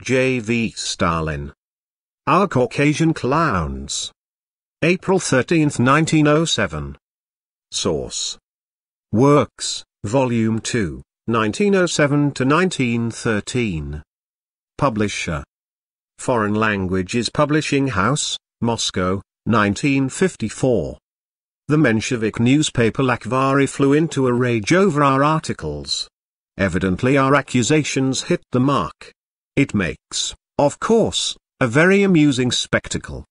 J.V. Stalin. Our Caucasian Clowns. April 13, 1907. Source. Works, Volume 2, 1907–1913. Publisher. Foreign Languages Publishing House, Moscow, 1954. The Menshevik newspaper Lakhvari flew into a rage over our articles. Evidently our accusations hit the mark. It makes, of course, a very amusing spectacle.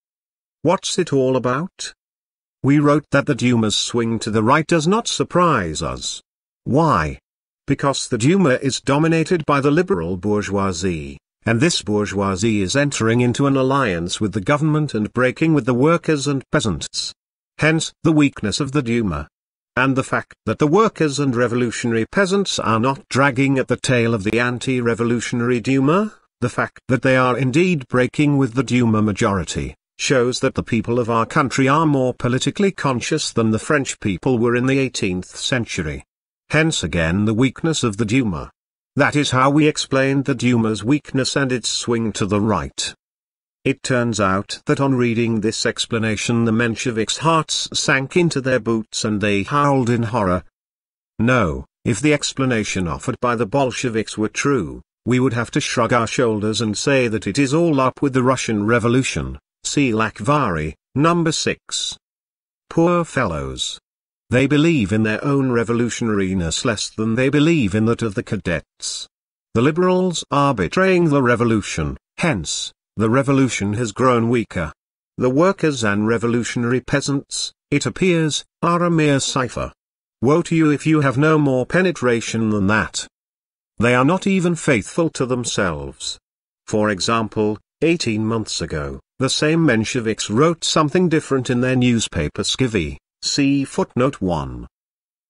What's it all about? We wrote that the Duma's swing to the right does not surprise us. Why? Because the Duma is dominated by the liberal bourgeoisie, and this bourgeoisie is entering into an alliance with the government and breaking with the workers and peasants. Hence the weakness of the Duma. And the fact that the workers and revolutionary peasants are not dragging at the tail of the anti-revolutionary Duma, the fact that they are indeed breaking with the Duma majority, shows that the people of our country are more politically conscious than the French people were in the 18th century. Hence again the weakness of the Duma. That is how we explained the Duma's weakness and its swing to the right. It turns out that on reading this explanation the Mensheviks' hearts sank into their boots and they howled in horror. No, if the explanation offered by the Bolsheviks were true, we would have to shrug our shoulders and say that it is all up with the Russian Revolution. See Lakhvari, number 6. Poor fellows. They believe in their own revolutionariness less than they believe in that of the cadets. The liberals are betraying the revolution, hence, the revolution has grown weaker. The workers and revolutionary peasants, it appears, are a mere cipher. Woe to you if you have no more penetration than that. They are not even faithful to themselves. For example, 18 months ago, the same Mensheviks wrote something different in their newspaper Skivy, see footnote 1.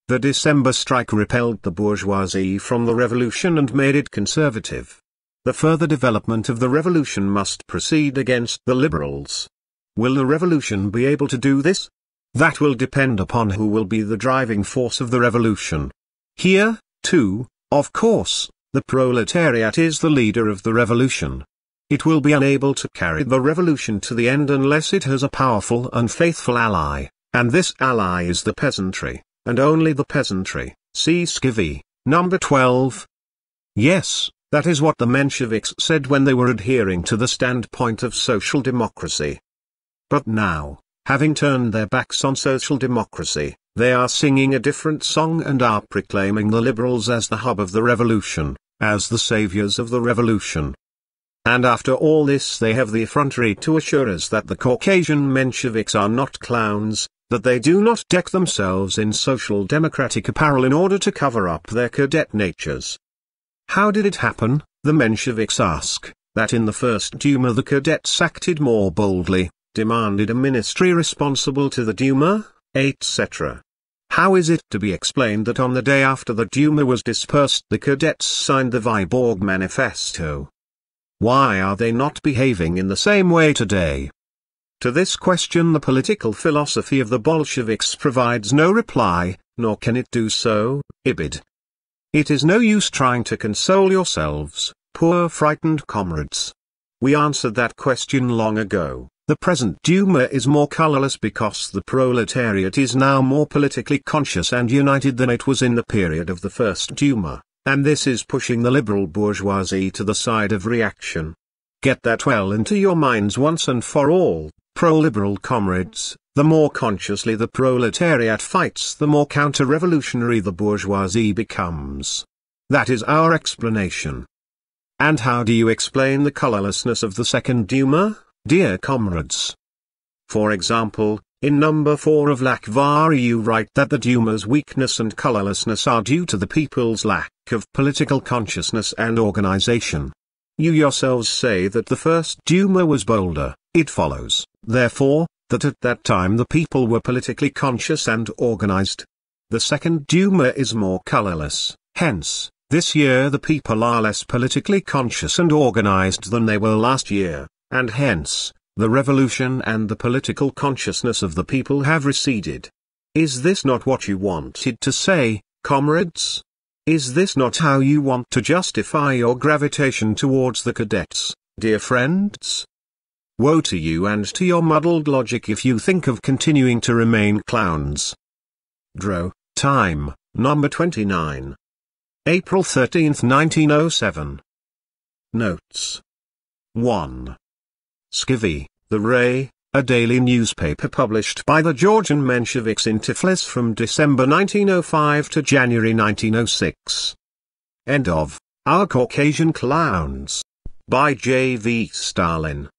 The December strike repelled the bourgeoisie from the revolution and made it conservative. The further development of the revolution must proceed against the liberals. Will the revolution be able to do this? That will depend upon who will be the driving force of the revolution. Here, too, of course, the proletariat is the leader of the revolution. It will be unable to carry the revolution to the end unless it has a powerful and faithful ally, and this ally is the peasantry, and only the peasantry. See Skivy, number 12. Yes, that is what the Mensheviks said when they were adhering to the standpoint of social democracy. But now, having turned their backs on social democracy, they are singing a different song and are proclaiming the liberals as the hub of the revolution, as the saviors of the revolution. And after all this they have the effrontery to assure us that the Caucasian Mensheviks are not clowns, that they do not deck themselves in social democratic apparel in order to cover up their cadet natures. How did it happen, the Mensheviks ask, that in the first Duma the cadets acted more boldly, demanded a ministry responsible to the Duma, etc.? How is it to be explained that on the day after the Duma was dispersed the cadets signed the Vyborg Manifesto? Why are they not behaving in the same way today? To this question the political philosophy of the Bolsheviks provides no reply, nor can it do so, Ibid. It is no use trying to console yourselves, poor frightened comrades. We answered that question long ago. The present Duma is more colorless because the proletariat is now more politically conscious and united than it was in the period of the first Duma, and this is pushing the liberal bourgeoisie to the side of reaction. Get that well into your minds once and for all, pro-liberal comrades. The more consciously the proletariat fights, the more counter-revolutionary the bourgeoisie becomes. That is our explanation. And how do you explain the colorlessness of the second Duma, dear comrades? For example, in number 4 of Lakhvari you write that the Duma's weakness and colorlessness are due to the people's lack of political consciousness and organization. You yourselves say that the first Duma was bolder. It follows, therefore, that at that time the people were politically conscious and organized. The second Duma is more colorless, hence, this year the people are less politically conscious and organized than they were last year, and hence, the revolution and the political consciousness of the people have receded. Is this not what you wanted to say, comrades? Is this not how you want to justify your gravitation towards the cadets, Dear friends, woe to you and to your muddled logic if you think of continuing to remain clowns. Dro. Time, number 29. April 13, 1907. Notes. 1. Skivvy, the Ray, a daily newspaper published by the Georgian Mensheviks in Tiflis from December 1905 to January 1906. End of Our Caucasian Clowns. By J. V. Stalin.